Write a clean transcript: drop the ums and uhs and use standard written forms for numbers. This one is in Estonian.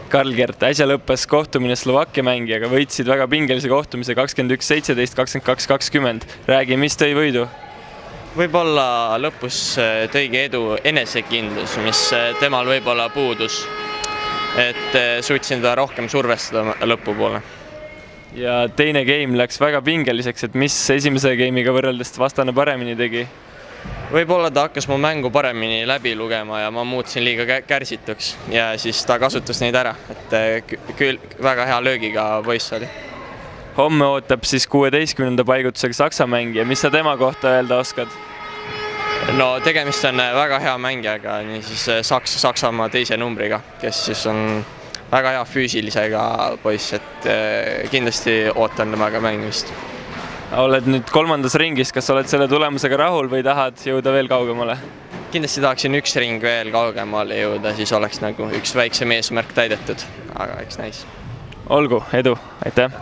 Karl-Gert, äsja lõppes kohtumine Slovakkia mängijaga, võitsid väga pingelise kohtumise 21-17, 22-20. Räägi, mis tõi võidu? Võib-olla lõpus tõigi edu enesekindlus, mis temal võib-olla puudus. Et suutsin ta rohkem survestada lõpupoole. Ja teine game läks väga pingeliseks, et mis esimese game'iga võrreldes vastane paremini tegi? Võib-olla ta hakkas mu mängu paremini läbi lugema ja ma muutsin liiga kärsituks ja siis ta kasutas neid ära, et küll väga hea löögiga poiss oli. Homme ootab siis 16. paigutusega Saksa mängija, mis sa tema kohta öelda oskad? No tegemist on väga hea mängijaga, niisiis Saksamaa teise numbriga, kes siis on väga hea füüsilisega poiss, et kindlasti ootan temaga mängimist. Oled nüüd 3. ringis, kas oled selle tulemusega rahul või tahad jõuda veel kaugemale? Kindlasti tahaksin üks ring veel kaugemale jõuda, siis oleks nagu üks väiksem eesmärk täidetud, aga eks näis. Olgu, edu, aitäh!